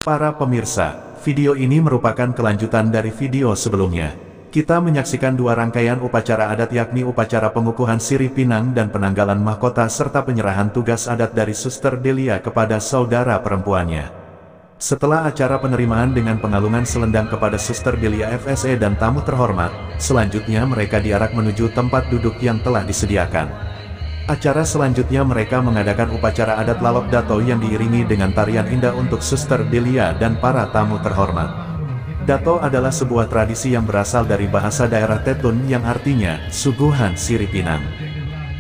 Para pemirsa, video ini merupakan kelanjutan dari video sebelumnya. Kita menyaksikan dua rangkaian upacara adat, yakni upacara pengukuhan sirih pinang dan penanggalan mahkota serta penyerahan tugas adat dari Suster Delia kepada saudara perempuannya. Setelah acara penerimaan dengan pengalungan selendang kepada Suster Delia FSE dan tamu terhormat, selanjutnya mereka diarak menuju tempat duduk yang telah disediakan. Acara selanjutnya mereka mengadakan upacara adat Lalok Dato yang diiringi dengan tarian indah untuk Suster Delia dan para tamu terhormat. Dato adalah sebuah tradisi yang berasal dari bahasa daerah Tetun yang artinya suguhan sirih pinang.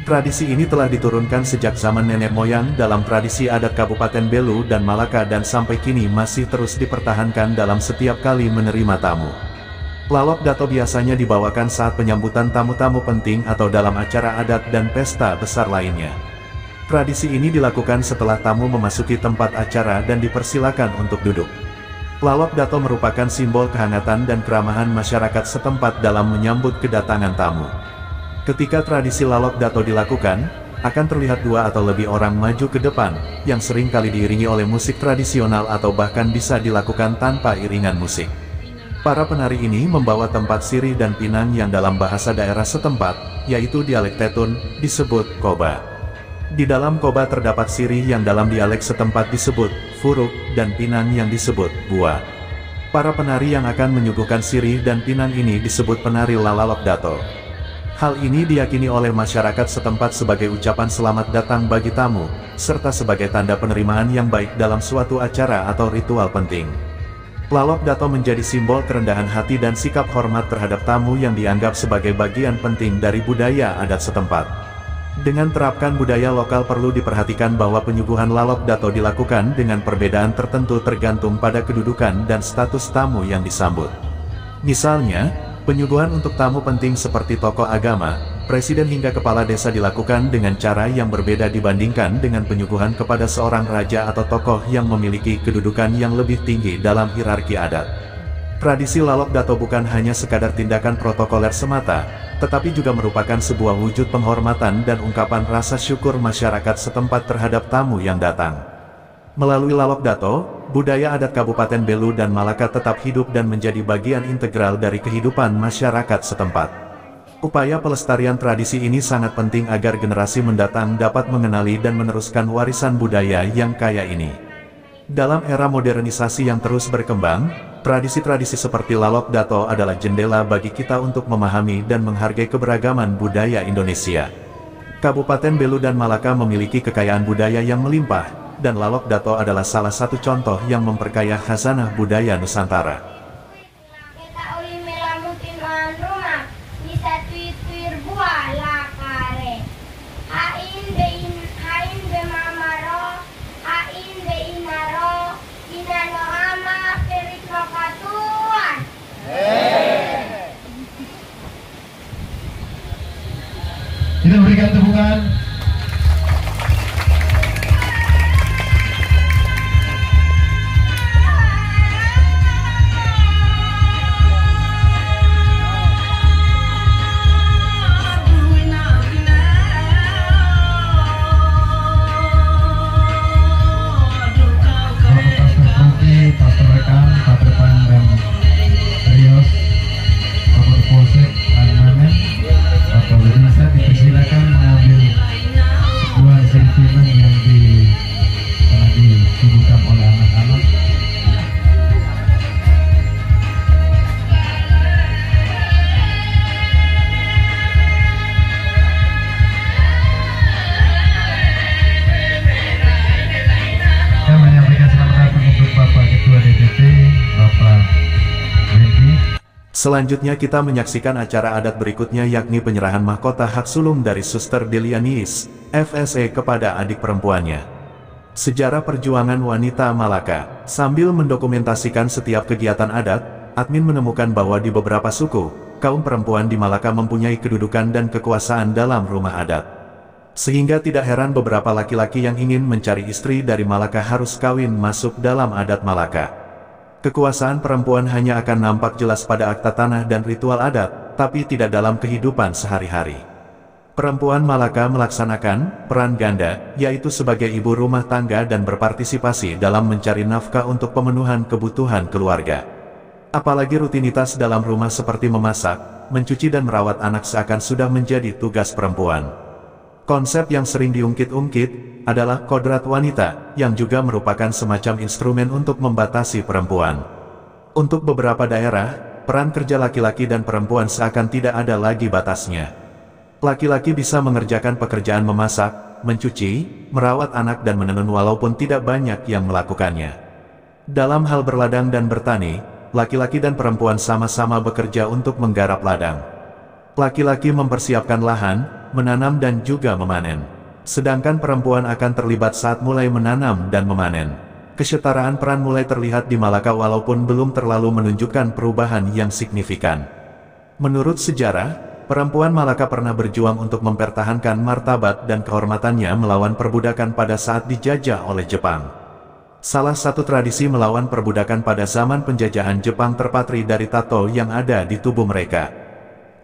Tradisi ini telah diturunkan sejak zaman nenek moyang dalam tradisi adat Kabupaten Belu dan Malaka dan sampai kini masih terus dipertahankan dalam setiap kali menerima tamu. Lalok Dato biasanya dibawakan saat penyambutan tamu-tamu penting atau dalam acara adat dan pesta besar lainnya. Tradisi ini dilakukan setelah tamu memasuki tempat acara dan dipersilakan untuk duduk. Lalok Dato merupakan simbol kehangatan dan keramahan masyarakat setempat dalam menyambut kedatangan tamu. Ketika tradisi Lalok Dato dilakukan, akan terlihat dua atau lebih orang maju ke depan, yang sering kali diiringi oleh musik tradisional atau bahkan bisa dilakukan tanpa iringan musik. Para penari ini membawa tempat sirih dan pinang yang dalam bahasa daerah setempat, yaitu dialek Tetun, disebut koba. Di dalam koba terdapat sirih yang dalam dialek setempat disebut furuk, dan pinang yang disebut bua. Para penari yang akan menyuguhkan sirih dan pinang ini disebut penari Lalok Dato. Hal ini diyakini oleh masyarakat setempat sebagai ucapan selamat datang bagi tamu, serta sebagai tanda penerimaan yang baik dalam suatu acara atau ritual penting. Lalok Dato menjadi simbol kerendahan hati dan sikap hormat terhadap tamu yang dianggap sebagai bagian penting dari budaya adat setempat. Dengan terapkan budaya lokal, perlu diperhatikan bahwa penyuguhan Lalok Dato dilakukan dengan perbedaan tertentu tergantung pada kedudukan dan status tamu yang disambut. Misalnya, penyuguhan untuk tamu penting seperti tokoh agama, presiden hingga kepala desa dilakukan dengan cara yang berbeda dibandingkan dengan penyuguhan kepada seorang raja atau tokoh yang memiliki kedudukan yang lebih tinggi dalam hierarki adat. Tradisi Lalok Dato bukan hanya sekadar tindakan protokoler semata, tetapi juga merupakan sebuah wujud penghormatan dan ungkapan rasa syukur masyarakat setempat terhadap tamu yang datang. Melalui Lalok Dato, budaya adat Kabupaten Belu dan Malaka tetap hidup dan menjadi bagian integral dari kehidupan masyarakat setempat. Upaya pelestarian tradisi ini sangat penting agar generasi mendatang dapat mengenali dan meneruskan warisan budaya yang kaya ini. Dalam era modernisasi yang terus berkembang, tradisi-tradisi seperti Lalok Dato adalah jendela bagi kita untuk memahami dan menghargai keberagaman budaya Indonesia. Kabupaten Belu dan Malaka memiliki kekayaan budaya yang melimpah, dan Lalok Dato adalah salah satu contoh yang memperkaya khazanah budaya Nusantara. Kita berikan tepukan. Selanjutnya kita menyaksikan acara adat berikutnya, yakni penyerahan mahkota hak sulung dari Suster Delia Niis, FSE kepada adik perempuannya. Sejarah perjuangan wanita Malaka. Sambil mendokumentasikan setiap kegiatan adat, admin menemukan bahwa di beberapa suku, kaum perempuan di Malaka mempunyai kedudukan dan kekuasaan dalam rumah adat. Sehingga tidak heran beberapa laki-laki yang ingin mencari istri dari Malaka harus kawin masuk dalam adat Malaka. Kekuasaan perempuan hanya akan nampak jelas pada akta tanah dan ritual adat, tapi tidak dalam kehidupan sehari-hari. Perempuan Malaka melaksanakan peran ganda, yaitu sebagai ibu rumah tangga dan berpartisipasi dalam mencari nafkah untuk pemenuhan kebutuhan keluarga. Apalagi rutinitas dalam rumah seperti memasak, mencuci dan merawat anak seakan sudah menjadi tugas perempuan. Konsep yang sering diungkit-ungkit adalah kodrat wanita, yang juga merupakan semacam instrumen untuk membatasi perempuan. Untuk beberapa daerah, peran kerja laki-laki dan perempuan seakan tidak ada lagi batasnya. Laki-laki bisa mengerjakan pekerjaan memasak, mencuci, merawat anak dan menenun walaupun tidak banyak yang melakukannya. Dalam hal berladang dan bertani, laki-laki dan perempuan sama-sama bekerja untuk menggarap ladang. Laki-laki mempersiapkan lahan, menanam dan juga memanen. Sedangkan perempuan akan terlibat saat mulai menanam dan memanen. Kesetaraan peran mulai terlihat di Malaka walaupun belum terlalu menunjukkan perubahan yang signifikan. Menurut sejarah, perempuan Malaka pernah berjuang untuk mempertahankan martabat dan kehormatannya melawan perbudakan pada saat dijajah oleh Jepang. Salah satu tradisi melawan perbudakan pada zaman penjajahan Jepang terpatri dari tato yang ada di tubuh mereka.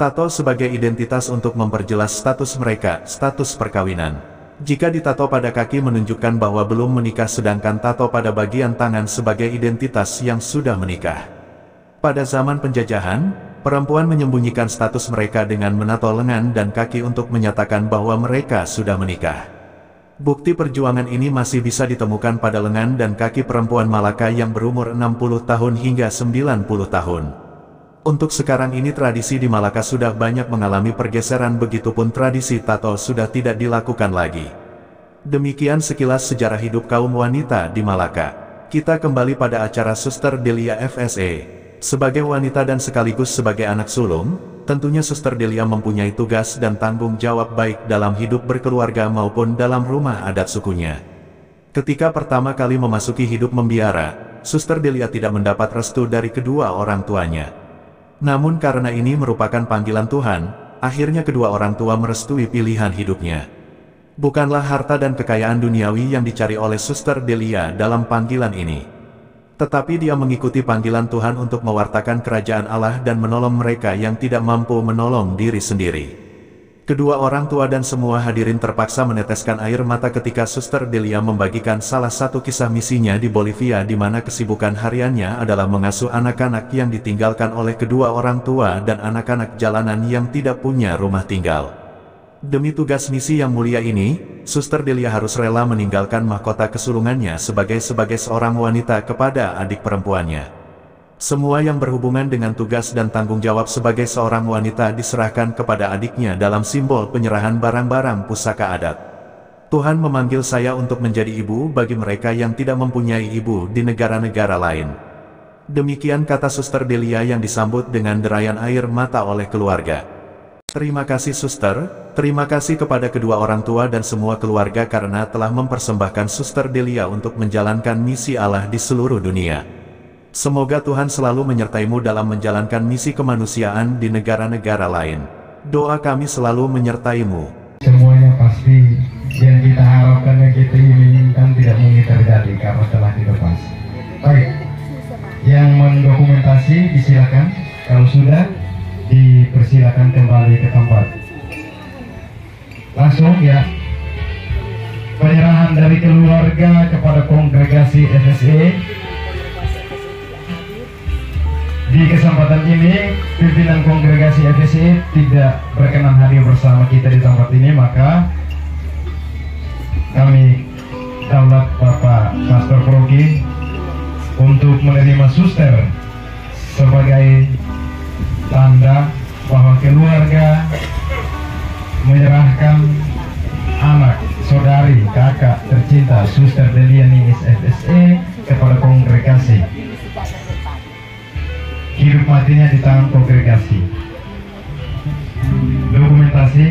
Tato sebagai identitas untuk memperjelas status mereka, status perkawinan. Jika ditato pada kaki menunjukkan bahwa belum menikah, sedangkan tato pada bagian tangan sebagai identitas yang sudah menikah. Pada zaman penjajahan, perempuan menyembunyikan status mereka dengan menato lengan dan kaki untuk menyatakan bahwa mereka sudah menikah. Bukti perjuangan ini masih bisa ditemukan pada lengan dan kaki perempuan Malaka yang berumur 60 tahun hingga 90 tahun. Untuk sekarang ini tradisi di Malaka sudah banyak mengalami pergeseran, begitupun tradisi tato sudah tidak dilakukan lagi. Demikian sekilas sejarah hidup kaum wanita di Malaka. Kita kembali pada acara Suster Delia FSA. Sebagai wanita dan sekaligus sebagai anak sulung, tentunya Suster Delia mempunyai tugas dan tanggung jawab baik dalam hidup berkeluarga maupun dalam rumah adat sukunya. Ketika pertama kali memasuki hidup membiara, Suster Delia tidak mendapat restu dari kedua orang tuanya. Namun karena ini merupakan panggilan Tuhan, akhirnya kedua orang tua merestui pilihan hidupnya. Bukanlah harta dan kekayaan duniawi yang dicari oleh Suster Delia dalam panggilan ini, tetapi dia mengikuti panggilan Tuhan untuk mewartakan kerajaan Allah dan menolong mereka yang tidak mampu menolong diri sendiri. Kedua orang tua dan semua hadirin terpaksa meneteskan air mata ketika Suster Delia membagikan salah satu kisah misinya di Bolivia, di mana kesibukan hariannya adalah mengasuh anak-anak yang ditinggalkan oleh kedua orang tua dan anak-anak jalanan yang tidak punya rumah tinggal. Demi tugas misi yang mulia ini, Suster Delia harus rela meninggalkan mahkota kesulungannya sebagai seorang wanita kepada adik perempuannya. Semua yang berhubungan dengan tugas dan tanggung jawab sebagai seorang wanita diserahkan kepada adiknya dalam simbol penyerahan barang-barang pusaka adat. Tuhan memanggil saya untuk menjadi ibu bagi mereka yang tidak mempunyai ibu di negara-negara lain. Demikian kata Suster Delia yang disambut dengan derayan air mata oleh keluarga. Terima kasih Suster, terima kasih kepada kedua orang tua dan semua keluarga karena telah mempersembahkan Suster Delia untuk menjalankan misi Allah di seluruh dunia. Semoga Tuhan selalu menyertaimu dalam menjalankan misi kemanusiaan di negara-negara lain. Doa kami selalu menyertaimu. Semuanya pasti yang kita harapkan, yang kita inginkan tidak mungkin terjadi karena telah dilepas. Baik, yang mendokumentasi disilakan, kalau sudah dipersilakan kembali ke tempat. Langsung ya, penyerahan dari keluarga kepada kongregasi FSA. Di kesempatan ini, pimpinan kongregasi FSA tidak berkenan hadir bersama kita di tempat ini, maka kami daulat Bapak Pastor Progi untuk menerima suster sebagai tanda bahwa keluarga menyerahkan anak, saudari, kakak tercinta Suster Delia Ningis FSA kepada kongregasi. Hidup matinya di tangan kongregasi. Dokumentasi